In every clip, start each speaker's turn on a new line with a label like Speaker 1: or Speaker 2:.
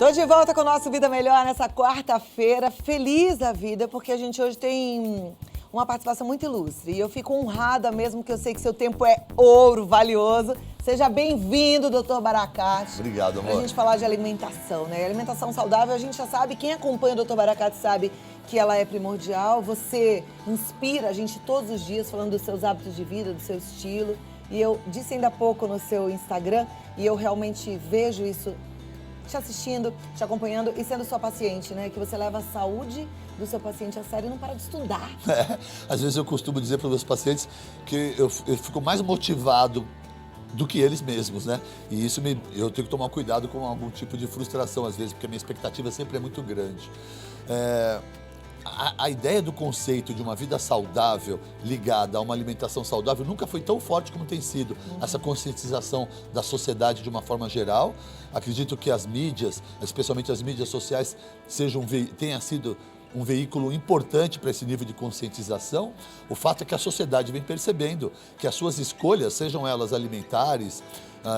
Speaker 1: Tô de volta com o nosso Vida Melhor nessa quarta-feira, feliz da vida, porque a gente hoje tem uma participação muito ilustre. E eu fico honrada mesmo, que eu sei que seu tempo é ouro, valioso. Seja bem-vindo, Dr. Baracate.
Speaker 2: Obrigado, amor.
Speaker 1: Pra gente falar de alimentação, né? Alimentação saudável, a gente já sabe, quem acompanha o Dr. Baracate sabe que ela é primordial. Você inspira a gente todos os dias falando dos seus hábitos de vida, do seu estilo. E eu disse ainda há pouco no seu Instagram, e eu realmente vejo isso te assistindo, te acompanhando e sendo sua paciente, né? Que você leva a saúde do seu paciente a sério e não para de estudar.
Speaker 2: Às vezes eu costumo dizer para os meus pacientes que eu fico mais motivado do que eles mesmos, né? E isso eu tenho que tomar cuidado com algum tipo de frustração, às vezes, porque a minha expectativa sempre é muito grande. A ideia do conceito de uma vida saudável ligada a uma alimentação saudável nunca foi tão forte como tem sido essa conscientização da sociedade de uma forma geral. Acredito que as mídias, especialmente as mídias sociais, tenha sido um veículo importante para esse nível de conscientização. O fato é que a sociedade vem percebendo que as suas escolhas, sejam elas alimentares,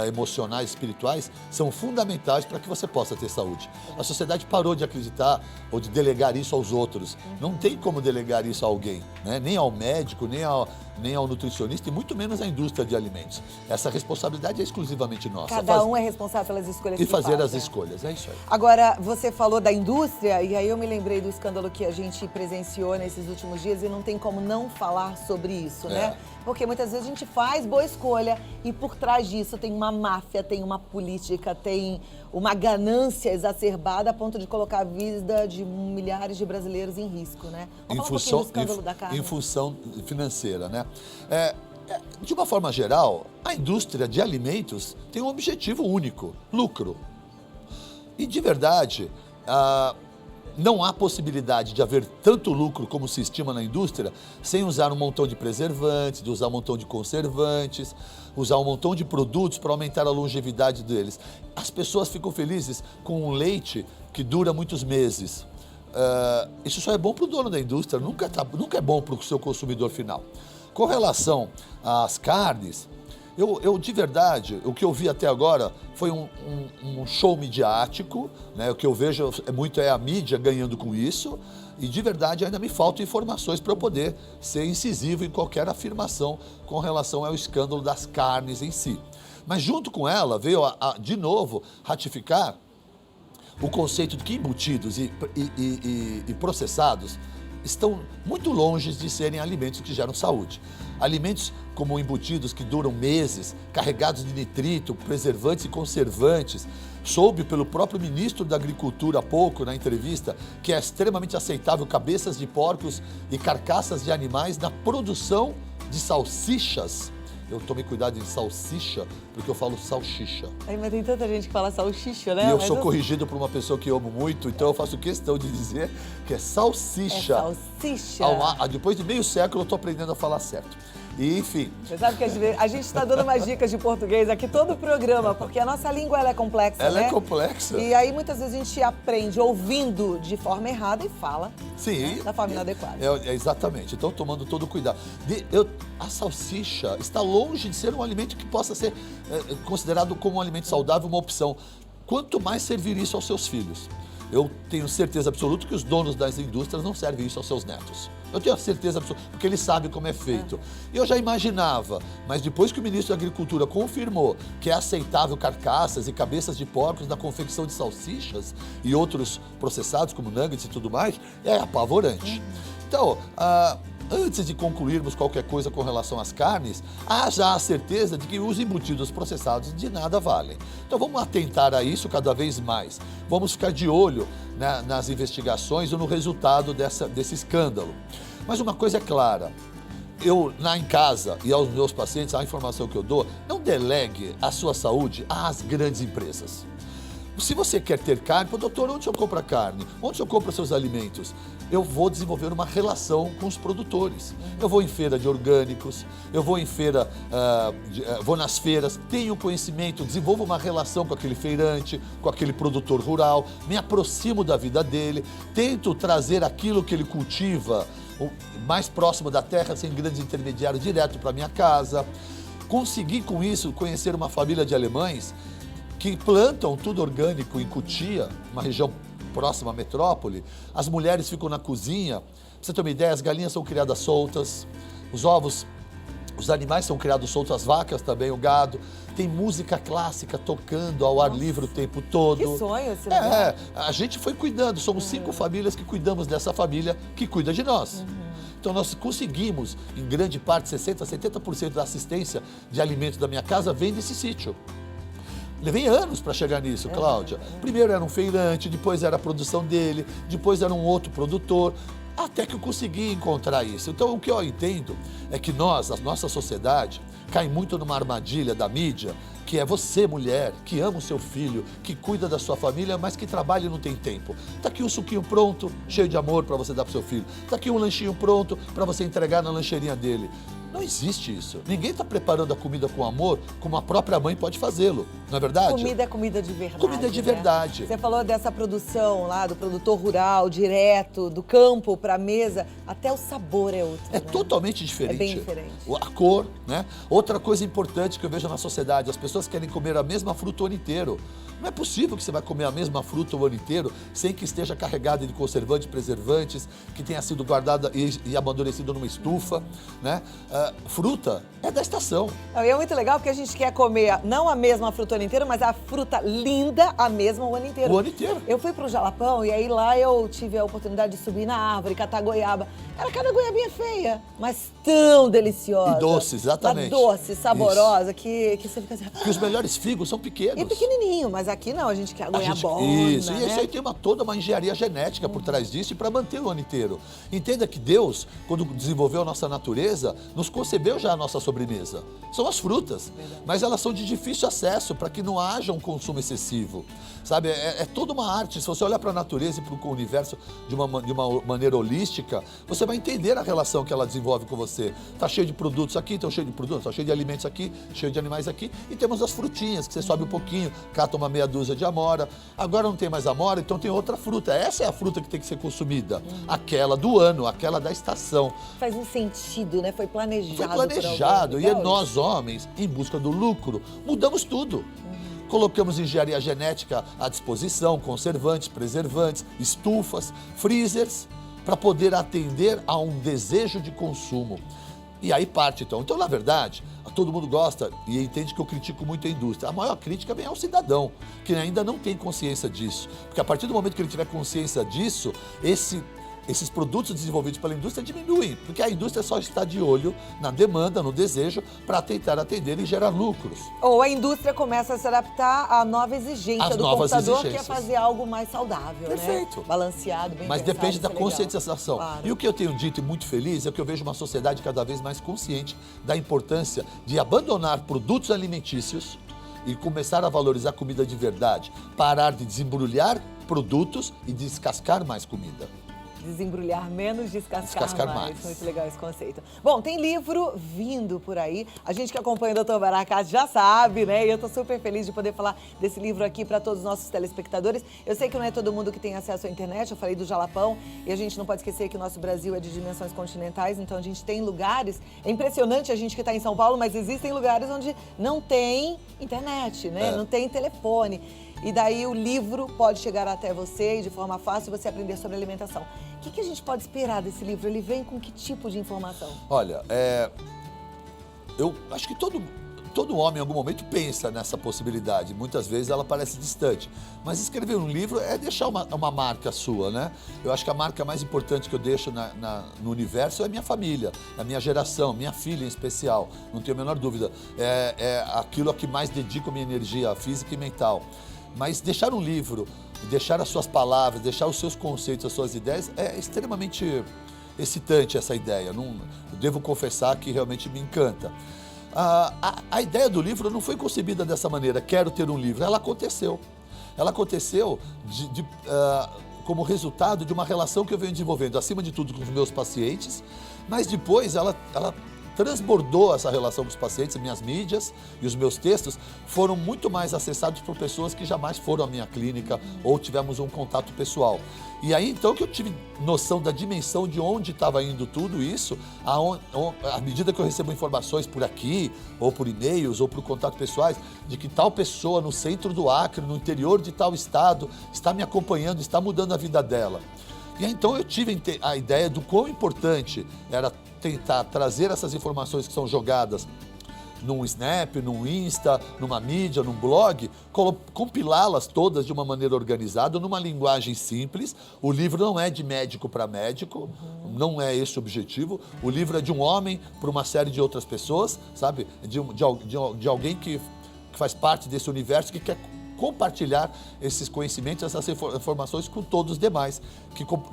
Speaker 2: emocionais, espirituais, são fundamentais para que você possa ter saúde. A sociedade parou de acreditar ou de delegar isso aos outros. Não tem como delegar isso a alguém, né? Nem ao médico, nem ao nutricionista e muito menos à indústria de alimentos. Essa responsabilidade é exclusivamente nossa.
Speaker 1: Cada um é responsável pelas escolhas que faz.
Speaker 2: E fazer as escolhas, é isso aí.
Speaker 1: Agora, você falou da indústria e aí eu me lembrei do escândalo que a gente presenciou nesses últimos dias e não tem como não falar sobre isso, né? Porque muitas vezes a gente faz boa escolha e por trás disso tem uma máfia, tem uma política, tem uma ganância exacerbada a ponto de colocar a vida de milhares de brasileiros em risco, né? Vamos falar um pouquinho do escândalo da carne.
Speaker 2: Em função financeira, né? De uma forma geral, a indústria de alimentos tem um objetivo único: lucro. E de verdade, não há possibilidade de haver tanto lucro como se estima na indústria sem usar um montão de preservantes, de usar um montão de conservantes, usar um montão de produtos para aumentar a longevidade deles. As pessoas ficam felizes com um leite que dura muitos meses. Isso só é bom para o dono da indústria, nunca é bom para o seu consumidor final. Com relação às carnes, eu de verdade, o que eu vi até agora foi um show midiático, né? O que eu vejo muito é a mídia ganhando com isso, e de verdade ainda me faltam informações para eu poder ser incisivo em qualquer afirmação com relação ao escândalo das carnes em si. Mas junto com ela veio de novo ratificar o conceito de que embutidos e processados estão muito longe de serem alimentos que geram saúde. Alimentos como embutidos que duram meses, carregados de nitrito, preservantes e conservantes. Soube pelo próprio ministro da Agricultura há pouco, na entrevista, que é extremamente aceitável cabeças de porcos e carcaças de animais na produção de salsichas. Eu tomei cuidado em salsicha, porque eu falo salsicha.
Speaker 1: Mas tem tanta gente que fala salsicha, né?
Speaker 2: E eu sou corrigido por uma pessoa que eu amo muito, então eu faço questão de dizer que é salsicha.
Speaker 1: É salsicha.
Speaker 2: Depois de meio século eu estou aprendendo a falar certo. E, enfim.
Speaker 1: Você sabe que a gente está dando umas dicas de português aqui todo o programa, porque a nossa língua ela é complexa,
Speaker 2: Ela
Speaker 1: né?
Speaker 2: é complexa.
Speaker 1: E aí muitas vezes a gente aprende ouvindo de forma errada e fala da forma inadequada.
Speaker 2: Exatamente. Então, tomando todo o cuidado. A salsicha está longe de ser um alimento que possa ser considerado como um alimento saudável, uma opção. Quanto mais servir isso aos seus filhos. Eu tenho certeza absoluta que os donos das indústrias não servem isso aos seus netos. Eu tenho certeza absoluta, porque eles sabem como é feito. Eu já imaginava, mas depois que o ministro da Agricultura confirmou que é aceitável carcaças e cabeças de porcos na confecção de salsichas e outros processados, como nuggets e tudo mais, é apavorante. Então, antes de concluirmos qualquer coisa com relação às carnes, há já a certeza de que os embutidos processados de nada valem. Então vamos atentar a isso cada vez mais. Vamos ficar de olho nas investigações ou no resultado desse escândalo. Mas uma coisa é clara, em casa e aos meus pacientes, a informação que eu dou, não delegue a sua saúde às grandes empresas. Se você quer ter carne, doutor, onde eu compro a carne? Onde eu compro seus alimentos? Eu vou desenvolver uma relação com os produtores. Eu vou em feira de orgânicos, eu vou em feira, vou nas feiras, tenho conhecimento, desenvolvo uma relação com aquele feirante, com aquele produtor rural, me aproximo da vida dele, tento trazer aquilo que ele cultiva mais próximo da terra, sem grandes intermediários, direto para minha casa. Consegui com isso conhecer uma família de alemães que plantam tudo orgânico em Cotia, uma região próxima à metrópole. As mulheres ficam na cozinha. Pra você ter uma ideia, as galinhas são criadas soltas, os ovos, os animais são criados soltos, as vacas também, o gado. Tem música clássica tocando ao ar livre o tempo todo.
Speaker 1: Que sonho esse lugar.
Speaker 2: A gente foi cuidando, somos 5 famílias que cuidamos dessa família que cuida de nós. Então nós conseguimos, em grande parte, 60%, 70% da assistência de alimentos da minha casa vem desse sítio. Levei anos para chegar nisso, Cláudia. Primeiro era um feirante, depois era a produção dele, depois era um outro produtor, até que eu consegui encontrar isso. Então o que eu entendo é que nós, a nossa sociedade, cai muito numa armadilha da mídia, que é você, mulher, que ama o seu filho, que cuida da sua família, mas que trabalha e não tem tempo. Tá aqui um suquinho pronto, cheio de amor para você dar pro seu filho. Tá aqui um lanchinho pronto para você entregar na lancheirinha dele. Não existe isso. Ninguém está preparando a comida com amor como a própria mãe pode fazê-lo, não é verdade?
Speaker 1: Comida é comida de verdade.
Speaker 2: Comida de verdade.
Speaker 1: Você falou dessa produção lá, do produtor rural, direto, do campo para a mesa, até o sabor é outro.
Speaker 2: É totalmente diferente.
Speaker 1: É bem diferente.
Speaker 2: A cor, né? Outra coisa importante que eu vejo na sociedade, as pessoas querem comer a mesma fruta o ano inteiro. Não é possível que você vai comer a mesma fruta o ano inteiro sem que esteja carregada de conservantes, preservantes, que tenha sido guardada e amadurecida numa estufa, né? Fruta é da estação.
Speaker 1: E é muito legal porque a gente quer comer não a mesma fruta o ano inteiro, mas a fruta linda a mesma o ano inteiro.
Speaker 2: O ano inteiro.
Speaker 1: Eu fui pro Jalapão e aí lá eu tive a oportunidade de subir na árvore, catar goiaba. Era cada goiabinha feia, mas tão deliciosa.
Speaker 2: E doce, exatamente.
Speaker 1: Doce, saborosa, que você fica assim...
Speaker 2: Porque os melhores figos são pequenos.
Speaker 1: E pequenininho, mas aqui não, a gente quer a goiabona,
Speaker 2: Isso,
Speaker 1: né?
Speaker 2: e isso aí tem toda uma engenharia genética por trás disso e para manter o ano inteiro. Entenda que Deus, quando desenvolveu a nossa natureza, nos concebeu já a nossa sobremesa. São as frutas, mas elas são de difícil acesso para que não haja um consumo excessivo. Sabe, é toda uma arte. Se você olhar para a natureza e para o universo de uma maneira holística, você vai entender a relação que ela desenvolve com você. Está cheio de produtos aqui, está cheio de produtos, está cheio de alimentos aqui, cheio de animais aqui. E temos as frutinhas, que você sobe um pouquinho, cata uma meia dúzia de amora. Agora não tem mais amora, então tem outra fruta. Essa é a fruta que tem que ser consumida. Aquela do ano, aquela da estação.
Speaker 1: Faz um sentido, né? Foi planejado.
Speaker 2: Foi planejado. E nós, homens, em busca do lucro, mudamos tudo. Colocamos engenharia genética à disposição, conservantes, preservantes, estufas, freezers, para poder atender a um desejo de consumo. E aí parte, então. Então, na verdade, todo mundo gosta e entende que eu critico muito a indústria. A maior crítica vem ao cidadão, que ainda não tem consciência disso. Porque a partir do momento que ele tiver consciência disso, esses produtos desenvolvidos pela indústria diminuem, porque a indústria só está de olho na demanda, no desejo, para tentar atender e gerar lucros.
Speaker 1: Ou a indústria começa a se adaptar à nova exigência do computador, que é fazer algo mais saudável,
Speaker 2: perfeito,
Speaker 1: né? Balanceado, bem
Speaker 2: mas
Speaker 1: pensado,
Speaker 2: depende da
Speaker 1: legal.
Speaker 2: conscientização.
Speaker 1: Claro.
Speaker 2: E o que eu tenho dito e muito feliz é que eu vejo uma sociedade cada vez mais consciente da importância de abandonar produtos alimentícios e começar a valorizar comida de verdade, parar de desembrulhar produtos e descascar mais comida.
Speaker 1: Desembrulhar menos, descascar mais.
Speaker 2: mais.
Speaker 1: Muito legal esse conceito. Bom, tem livro vindo por aí. A gente que acompanha o Dr. Barakat já sabe, né? E eu tô super feliz de poder falar desse livro aqui para todos os nossos telespectadores. Eu sei que não é todo mundo que tem acesso à internet, eu falei do Jalapão, e a gente não pode esquecer que o nosso Brasil é de dimensões continentais, então a gente tem lugares... É impressionante a gente que está em São Paulo, mas existem lugares onde não tem internet, né? Não tem telefone. E daí o livro pode chegar até você e de forma fácil você aprender sobre alimentação. O que a gente pode esperar desse livro? Ele vem com que tipo de informação?
Speaker 2: Olha, eu acho que todo homem em algum momento pensa nessa possibilidade. Muitas vezes ela parece distante. Mas escrever um livro é deixar uma marca sua, né? Eu acho que a marca mais importante que eu deixo no universo é a minha família, a minha geração, minha filha em especial. Não tenho a menor dúvida. É aquilo a que mais dedico a minha energia física e mental. Mas deixar um livro, deixar as suas palavras, deixar os seus conceitos, as suas ideias, é extremamente excitante essa ideia. Eu devo confessar que realmente me encanta. A ideia do livro não foi concebida dessa maneira, quero ter um livro. Ela aconteceu. Ela aconteceu como resultado de uma relação que eu venho desenvolvendo, acima de tudo, com os meus pacientes, mas depois ela transbordou essa relação com os pacientes, minhas mídias e os meus textos foram muito mais acessados por pessoas que jamais foram à minha clínica ou tivemos um contato pessoal. E aí então que eu tive noção da dimensão de onde estava indo tudo isso, à medida que eu recebo informações por aqui, ou por e-mails, ou por contato pessoais, de que tal pessoa no centro do Acre, no interior de tal estado, está me acompanhando, está mudando a vida dela. E aí, então eu tive a ideia do quão importante era tentar trazer essas informações que são jogadas num Snap, num Insta, numa mídia, num blog, compilá-las todas de uma maneira organizada, numa linguagem simples. O livro não é de médico para médico, não é esse o objetivo. O livro é de um homem para uma série de outras pessoas, sabe? De alguém que faz parte desse universo, que quer compartilhar esses conhecimentos, essas informações com todos os demais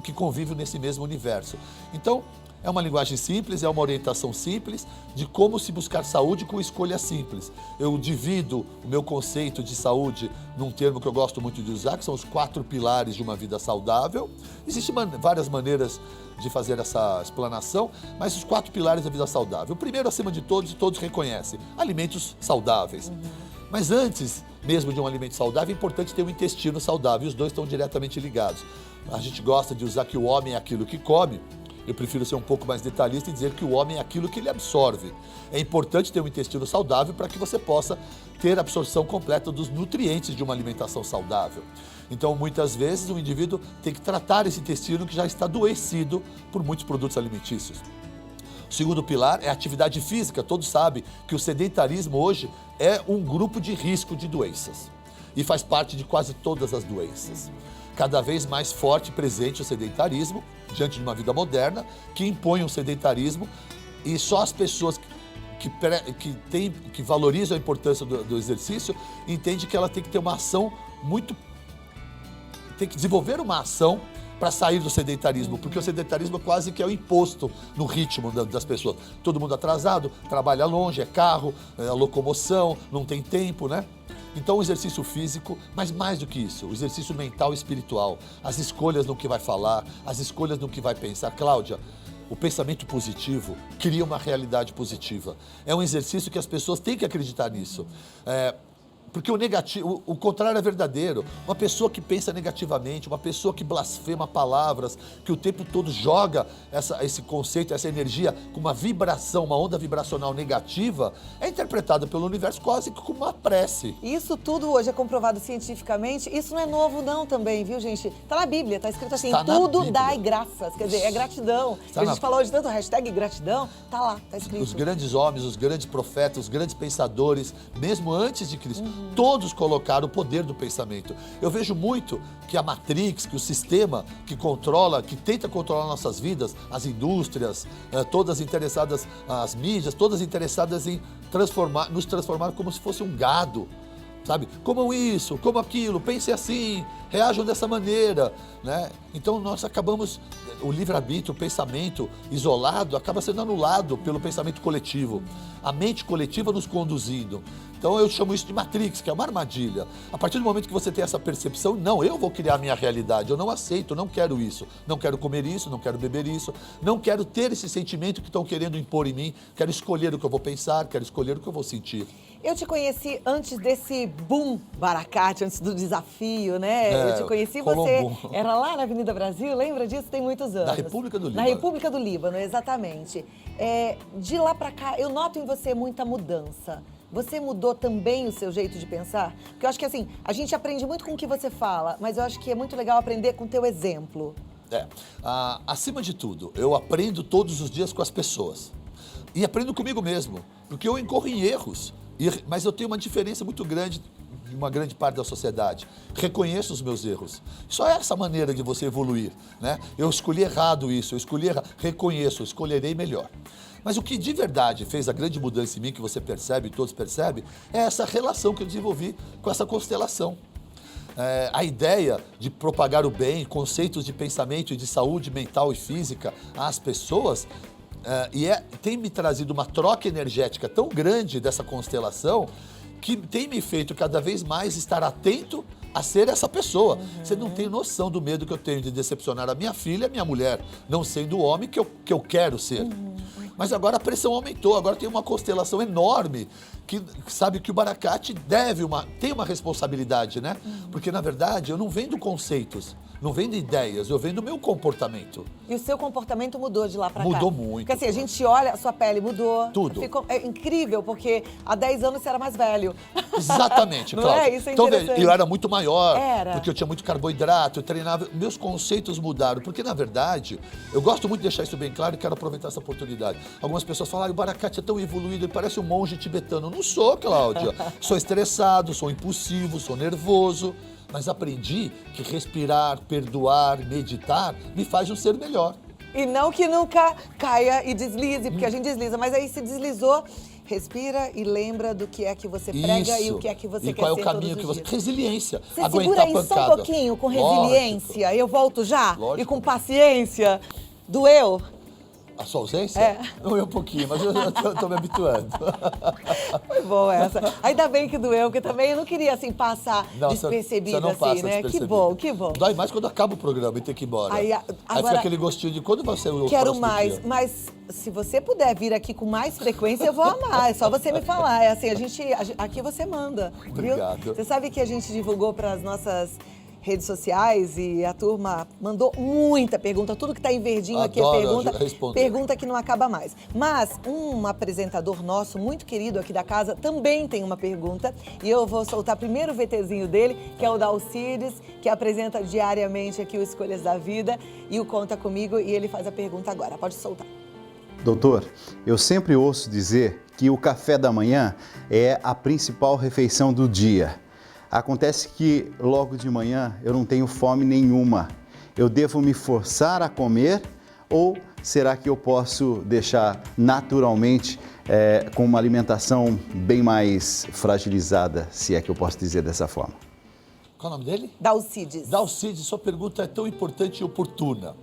Speaker 2: que convivem nesse mesmo universo. Então, é uma linguagem simples, é uma orientação simples de como se buscar saúde com escolha simples. Eu divido o meu conceito de saúde num termo que eu gosto muito de usar, que são os 4 pilares de uma vida saudável. Existem várias maneiras de fazer essa explanação, mas os 4 pilares da vida saudável. O primeiro, acima de todos, e todos reconhecem, alimentos saudáveis. Mas antes mesmo de um alimento saudável, é importante ter um intestino saudável, e os dois estão diretamente ligados. A gente gosta de usar que o homem é aquilo que come. Eu prefiro ser um pouco mais detalhista e dizer que o homem é aquilo que ele absorve. É importante ter um intestino saudável para que você possa ter a absorção completa dos nutrientes de uma alimentação saudável. Então, muitas vezes, o indivíduo tem que tratar esse intestino que já está adoecido por muitos produtos alimentícios. O segundo pilar é a atividade física. Todos sabem que o sedentarismo hoje é um grupo de risco de doenças e faz parte de quase todas as doenças. Cada vez mais forte e presente o sedentarismo diante de uma vida moderna que impõe um sedentarismo, e só as pessoas que valorizam a importância do exercício entendem que ela tem que ter uma ação tem que desenvolver uma ação para sair do sedentarismo, porque o sedentarismo quase que é o imposto no ritmo das pessoas. Todo mundo atrasado, trabalha longe, é carro, é locomoção, não tem tempo, né? Então o exercício físico, mas mais do que isso, o exercício mental e espiritual, as escolhas no que vai falar, as escolhas no que vai pensar. Cláudia, o pensamento positivo cria uma realidade positiva. É um exercício que as pessoas têm que acreditar nisso. Porque o negativo, o contrário é verdadeiro. Uma pessoa que pensa negativamente, uma pessoa que blasfema palavras, que o tempo todo joga esse conceito, essa energia com uma vibração, uma onda vibracional negativa, é interpretada pelo universo quase como uma prece.
Speaker 1: Isso tudo hoje é comprovado cientificamente. Isso não é novo não também, viu, gente? Tá na Bíblia, tá escrito assim, tudo dai graças. Quer dizer, é gratidão. A gente falou hoje tanto hashtag gratidão, tá lá, tá escrito.
Speaker 2: Os grandes homens, os grandes profetas, os grandes pensadores, mesmo antes de Cristo, todos colocaram o poder do pensamento. Eu vejo muito que a Matrix, que o sistema que controla, que tenta controlar nossas vidas, as indústrias, todas interessadas, as mídias, todas interessadas em nos transformar como se fosse um gado. Sabe? Comam isso, comam aquilo, pensem assim, reajam dessa maneira, né? Então nós acabamos, o livre-arbítrio, o pensamento isolado acaba sendo anulado pelo pensamento coletivo, a mente coletiva nos conduzindo. Então eu chamo isso de Matrix, que é uma armadilha. A partir do momento que você tem essa percepção, não, eu vou criar a minha realidade, eu não aceito, não quero isso, não quero comer isso, não quero beber isso, não quero ter esse sentimento que estão querendo impor em mim, quero escolher o que eu vou pensar, quero escolher o que eu vou sentir.
Speaker 1: Eu te conheci antes desse boom Baracate, antes do desafio, né? Eu te conheci, você era lá na Avenida Brasil, lembra disso? Tem muitos anos.
Speaker 2: Na República do Líbano.
Speaker 1: Na República do Líbano, exatamente. De lá pra cá, eu noto em você muita mudança. Você mudou também o seu jeito de pensar? Porque eu acho que assim, a gente aprende muito com o que você fala, mas eu acho que é muito legal aprender com o teu exemplo.
Speaker 2: Acima de tudo, eu aprendo todos os dias com as pessoas. E aprendo comigo mesmo, porque eu incorro em erros. Mas eu tenho uma diferença muito grande de uma grande parte da sociedade. Reconheço os meus erros. Só é essa maneira de você evoluir, né? Eu escolhi errado isso, reconheço, escolherei melhor. Mas o que de verdade fez a grande mudança em mim, que você percebe, todos percebem, é essa relação que eu desenvolvi com essa constelação. A ideia de propagar o bem, conceitos de pensamento e de saúde mental e física às pessoas, tem me trazido uma troca energética tão grande dessa constelação que tem me feito cada vez mais estar atento a ser essa pessoa. Você não tem noção do medo que eu tenho de decepcionar a minha filha, a minha mulher, não sendo o homem que eu quero ser. Mas agora a pressão aumentou, agora tem uma constelação enorme que sabe que o Baracate tem uma responsabilidade, né? Porque, na verdade, eu não vendo conceitos, não vendo ideias, eu vendo o meu comportamento.
Speaker 1: E o seu comportamento mudou de lá pra cá?
Speaker 2: Mudou muito.
Speaker 1: Porque assim, a gente olha, a sua pele mudou.
Speaker 2: Tudo.
Speaker 1: É incrível, porque há 10 anos você era mais velho.
Speaker 2: Exatamente,
Speaker 1: Não
Speaker 2: Cláudia.
Speaker 1: é? Isso é
Speaker 2: então,
Speaker 1: interessante.
Speaker 2: eu era muito maior,
Speaker 1: Era.
Speaker 2: porque eu tinha muito carboidrato, eu treinava. Meus conceitos mudaram, porque, na verdade, eu gosto muito de deixar isso bem claro e quero aproveitar essa oportunidade. Algumas pessoas falam, o Baracate é tão evoluído, ele parece um monge tibetano. Não sou, Cláudia. Sou estressado, sou impulsivo, sou nervoso. Mas aprendi que respirar, perdoar, meditar me faz um ser melhor.
Speaker 1: E não que nunca caia e deslize, porque a gente desliza, mas aí se deslizou, respira e lembra do que é que você prega e o que é que você
Speaker 2: e
Speaker 1: quer
Speaker 2: qual é
Speaker 1: ser
Speaker 2: o caminho
Speaker 1: todos
Speaker 2: que
Speaker 1: os
Speaker 2: você...
Speaker 1: dias.
Speaker 2: Resiliência,
Speaker 1: Você
Speaker 2: aguentar
Speaker 1: segura
Speaker 2: a
Speaker 1: aí só
Speaker 2: pancada.
Speaker 1: um pouquinho com
Speaker 2: Lógico.
Speaker 1: resiliência, eu volto já?
Speaker 2: Lógico.
Speaker 1: E com paciência. Doeu?
Speaker 2: A sua ausência?
Speaker 1: É.
Speaker 2: Doeu um pouquinho, mas eu tô me habituando.
Speaker 1: Foi boa essa. Ainda bem que doeu, porque também eu não queria, assim, passar despercebido,
Speaker 2: você não
Speaker 1: assim,
Speaker 2: passa
Speaker 1: né? Que
Speaker 2: despercebido.
Speaker 1: bom, que bom.
Speaker 2: Dói mais quando acaba o programa e tem que ir embora.
Speaker 1: Aí,
Speaker 2: Aí
Speaker 1: agora-
Speaker 2: fica aquele gostinho de quando vai ser o
Speaker 1: Quero
Speaker 2: próximo
Speaker 1: mais,
Speaker 2: dia.
Speaker 1: mas se você puder vir aqui com mais frequência, eu vou amar. É só você me falar. É assim, aqui você manda. Viu?
Speaker 2: Obrigado.
Speaker 1: Você sabe que a gente divulgou para as nossas redes sociais e a turma mandou muita pergunta. Tudo que está em verdinho aqui é
Speaker 2: Adoro responder.
Speaker 1: pergunta que não acaba mais. Mas um apresentador nosso, muito querido aqui da casa, também tem uma pergunta. E eu vou soltar primeiro o VTzinho dele, que é o Dalcides, que apresenta diariamente aqui o Escolhas da Vida e o Conta Comigo. E ele faz a pergunta agora. Pode soltar.
Speaker 3: Doutor, eu sempre ouço dizer que o café da manhã é a principal refeição do dia. Acontece que logo de manhã eu não tenho fome nenhuma. Eu devo me forçar a comer ou será que eu posso deixar naturalmente com uma alimentação bem mais fragilizada, se é que eu posso dizer dessa forma?
Speaker 2: Qual é o nome dele?
Speaker 1: Dalcides.
Speaker 2: Dalcides, sua pergunta é tão importante e oportuna.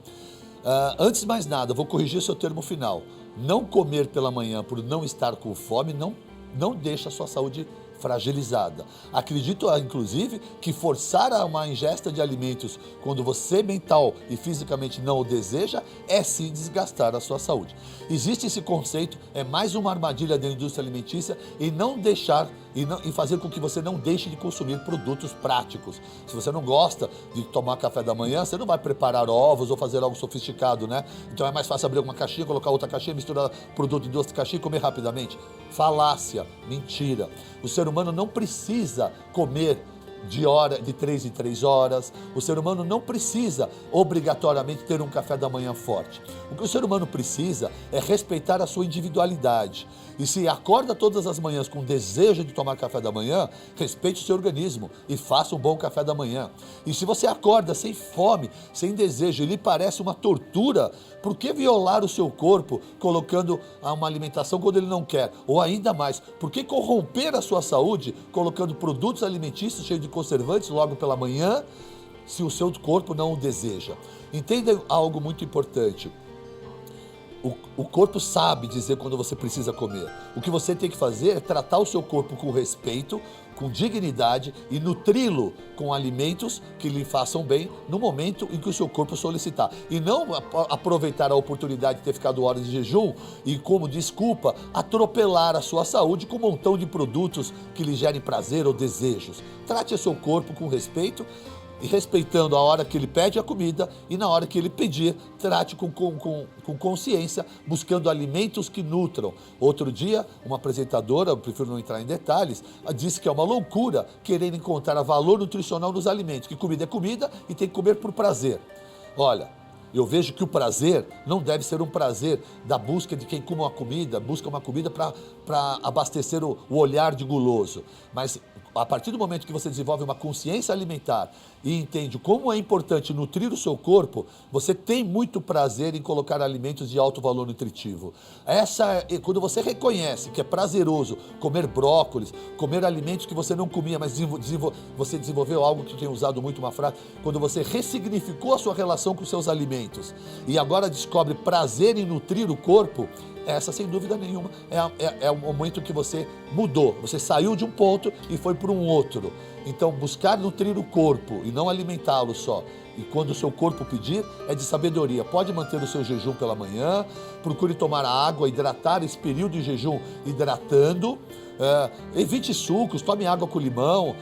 Speaker 2: Antes de mais nada, vou corrigir seu termo final. Não comer pela manhã por não estar com fome não deixa a sua saúde fragilizada. Acredito, inclusive, que forçar uma ingesta de alimentos quando você mental e fisicamente não o deseja é sim desgastar a sua saúde. Existe esse conceito, é mais uma armadilha da indústria alimentícia e não deixar e fazer com que você não deixe de consumir produtos práticos. Se você não gosta de tomar café da manhã, você não vai preparar ovos ou fazer algo sofisticado, né? Então é mais fácil abrir uma caixinha, colocar outra caixinha, misturar produto em duas caixinhas e comer rapidamente. Falácia, mentira. O ser humano não precisa comer de 3 em 3 horas. O ser humano não precisa obrigatoriamente ter um café da manhã forte. O que o ser humano precisa é respeitar a sua individualidade. E se acorda todas as manhãs com desejo de tomar café da manhã, respeite o seu organismo e faça um bom café da manhã. E se você acorda sem fome, sem desejo e lhe parece uma tortura, por que violar o seu corpo colocando uma alimentação quando ele não quer? Ou ainda mais, por que corromper a sua saúde colocando produtos alimentícios cheios de conservantes logo pela manhã, se o seu corpo não o deseja? Entenda algo muito importante. O corpo sabe dizer quando você precisa comer. O que você tem que fazer é tratar o seu corpo com respeito, com dignidade e nutri-lo com alimentos que lhe façam bem no momento em que o seu corpo solicitar. E não aproveitar a oportunidade de ter ficado horas de jejum e, como desculpa, atropelar a sua saúde com um montão de produtos que lhe gerem prazer ou desejos. Trate o seu corpo com respeito e respeitando a hora que ele pede a comida e na hora que ele pedir, trate com consciência, buscando alimentos que nutram. Outro dia, uma apresentadora, eu prefiro não entrar em detalhes, disse que é uma loucura querer encontrar valor nutricional nos alimentos, que comida é comida e tem que comer por prazer. Olha, eu vejo que o prazer não deve ser um prazer da busca de quem come uma comida, busca uma comida para abastecer o olhar de guloso, mas a partir do momento que você desenvolve uma consciência alimentar e entende como é importante nutrir o seu corpo, você tem muito prazer em colocar alimentos de alto valor nutritivo. Quando você reconhece que é prazeroso comer brócolis, comer alimentos que você não comia, mas você desenvolveu algo que eu tenho usado muito uma frase, quando você ressignificou a sua relação com os seus alimentos e agora descobre prazer em nutrir o corpo, essa, sem dúvida nenhuma, é o momento que você mudou. Você saiu de um ponto e foi para um outro. Então, buscar nutrir o corpo e não alimentá-lo só. e quando o seu corpo pedir, é de sabedoria. Pode manter o seu jejum pela manhã, procure tomar água, hidratar esse período de jejum hidratando, evite sucos, tome água com limão,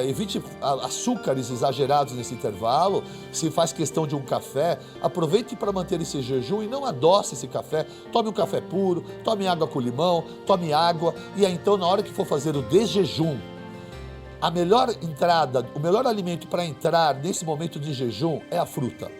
Speaker 2: evite açúcares exagerados nesse intervalo. Se faz questão de um café, aproveite para manter esse jejum e não adoce esse café. Tome um café puro, tome água com limão, tome água e aí então na hora que for fazer o desjejum, a melhor entrada, o melhor alimento para entrar nesse momento de jejum é a fruta.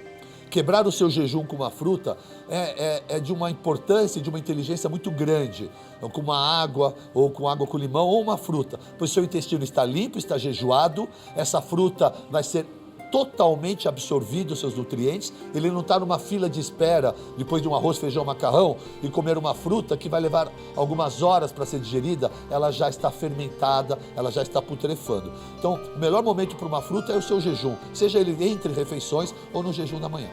Speaker 2: Quebrar o seu jejum com uma fruta é de uma importância, de uma inteligência muito grande, com uma água, ou com água com limão, ou uma fruta, pois seu intestino está limpo, está jejuado, essa fruta vai ser totalmente absorvido os seus nutrientes, ele não está numa fila de espera, depois de um arroz, feijão, macarrão, e comer uma fruta que vai levar algumas horas para ser digerida, ela já está fermentada, ela já está putrefando. Então, o melhor momento para uma fruta é o seu jejum, seja ele entre refeições ou no jejum da manhã.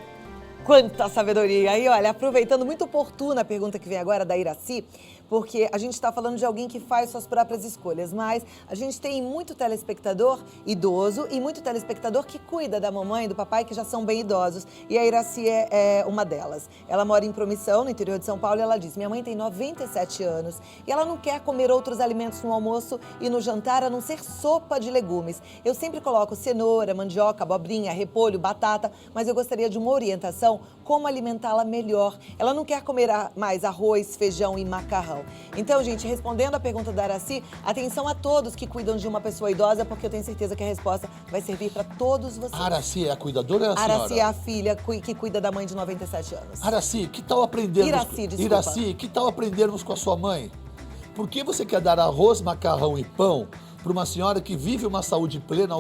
Speaker 1: Quanta sabedoria! E olha, aproveitando, muito oportuna a pergunta que vem agora da Iraci, porque a gente está falando de alguém que faz suas próprias escolhas, mas a gente tem muito telespectador idoso e muito telespectador que cuida da mamãe e do papai, que já são bem idosos, e a Iraci é uma delas. Ela mora em Promissão, no interior de São Paulo, e ela diz: minha mãe tem 97 anos e ela não quer comer outros alimentos no almoço e no jantar, a não ser sopa de legumes. Eu sempre coloco cenoura, mandioca, abobrinha, repolho, batata, mas eu gostaria de uma orientação como alimentá-la melhor. Ela não quer comer mais arroz, feijão e macarrão. Então, gente, respondendo a pergunta da Araci, atenção a todos que cuidam de uma pessoa idosa, porque eu tenho certeza que a resposta vai servir para todos vocês.
Speaker 2: A Araci é a cuidadora ou é a senhora?
Speaker 1: Araci é a filha que cuida da mãe de 97 anos.
Speaker 2: Araci, que tal aprendermos...
Speaker 1: Iraci, desculpa.
Speaker 2: Iraci, que tal aprendermos com a sua mãe? Por que você quer dar arroz, macarrão e pão para uma senhora que vive uma saúde plena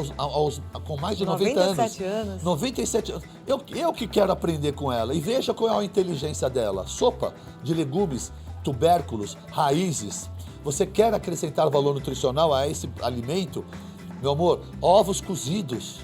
Speaker 2: com mais de 90 anos?
Speaker 1: 97 anos.
Speaker 2: 97 anos. Eu que quero aprender com ela. E veja qual é a inteligência dela. Sopa de legumes, tubérculos, raízes. Você quer acrescentar valor nutricional a esse alimento? Meu amor, ovos cozidos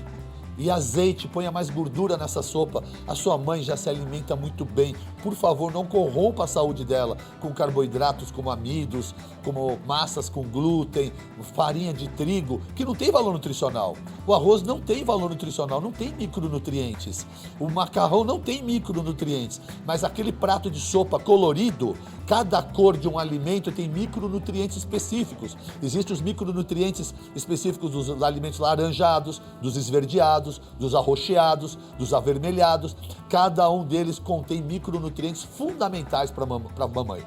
Speaker 2: e azeite, ponha mais gordura nessa sopa. A sua mãe já se alimenta muito bem. Por favor, não corrompa a saúde dela com carboidratos como amidos, como massas com glúten, farinha de trigo, que não tem valor nutricional. O arroz não tem valor nutricional, não tem micronutrientes. O macarrão não tem micronutrientes, mas aquele prato de sopa colorido, cada cor de um alimento tem micronutrientes específicos. Existem os micronutrientes específicos dos alimentos laranjados, dos esverdeados, dos arroxeados, dos avermelhados. Cada um deles contém micronutrientes fundamentais para a mamãe.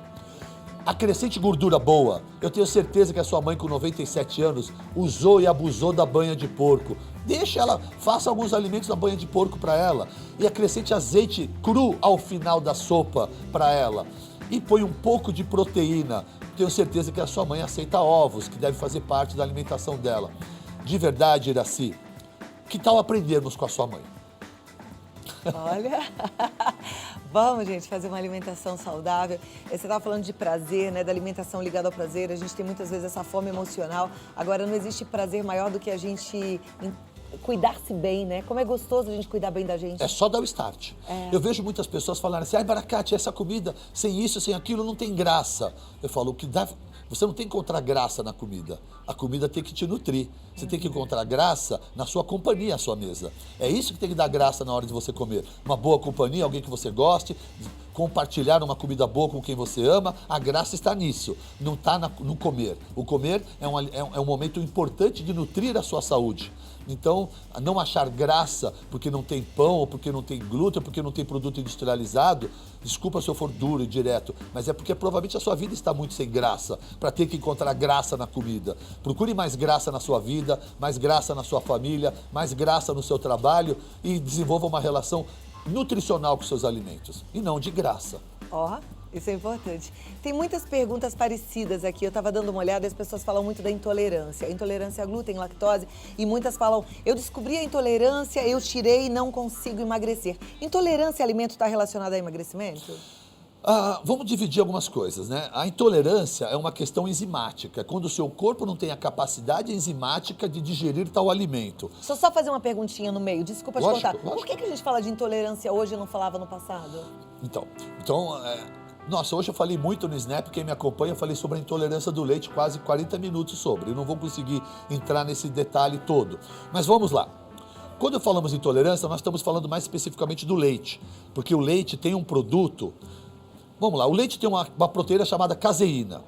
Speaker 2: Acrescente gordura boa. Eu tenho certeza que a sua mãe com 97 anos usou e abusou da banha de porco. Deixa ela, faça alguns alimentos na banha de porco para ela. E acrescente azeite cru ao final da sopa para ela. E põe um pouco de proteína. Tenho certeza que a sua mãe aceita ovos, que deve fazer parte da alimentação dela. De verdade, Iraci, que tal aprendermos com a sua mãe?
Speaker 1: Olha, vamos, gente, fazer uma alimentação saudável. Você estava falando de prazer, né, da alimentação ligada ao prazer. A gente tem muitas vezes essa fome emocional. Agora, não existe prazer maior do que a gente cuidar-se bem, né? Como é gostoso a gente cuidar bem da gente.
Speaker 2: É só dar o start. Eu vejo muitas pessoas falarem assim: ai, Baracate, essa comida, sem isso, sem aquilo, não tem graça. Eu falo, o que dá... Você não tem que encontrar graça na comida. A comida tem que te nutrir. Você tem que encontrar graça na sua companhia, à sua mesa. É isso que tem que dar graça na hora de você comer. Uma boa companhia, alguém que você goste, compartilhar uma comida boa com quem você ama. A graça está nisso, não está no comer. O comer é um momento importante de nutrir a sua saúde. Então, não achar graça porque não tem pão, ou porque não tem glúten, ou porque não tem produto industrializado, desculpa se eu for duro e direto, mas é porque provavelmente a sua vida está muito sem graça, para ter que encontrar graça na comida. Procure mais graça na sua vida, mais graça na sua família, mais graça no seu trabalho e desenvolva uma relação nutricional com seus alimentos, e não de graça.
Speaker 1: Ó, isso é importante. Tem muitas perguntas parecidas aqui. Eu estava dando uma olhada e as pessoas falam muito da intolerância. Intolerância a glúten, lactose. E muitas falam, eu descobri a intolerância, eu tirei e não consigo emagrecer. Intolerância a alimento está relacionada a emagrecimento?
Speaker 2: Vamos dividir algumas coisas, né? A intolerância é uma questão enzimática. Quando o seu corpo não tem a capacidade enzimática de digerir tal alimento.
Speaker 1: Deixa eu só fazer uma perguntinha no meio. Desculpa te
Speaker 2: Lógico,
Speaker 1: cortar.
Speaker 2: lógico.
Speaker 1: Por que a gente fala de intolerância hoje e não falava no passado?
Speaker 2: Nossa, hoje eu falei muito no Snap, quem me acompanha, eu falei sobre a intolerância do leite, quase 40 minutos sobre. Eu não vou conseguir entrar nesse detalhe todo. Mas vamos lá. quando falamos em intolerância, nós estamos falando mais especificamente do leite, porque o leite tem um produto. Vamos lá, o leite tem uma proteína chamada caseína.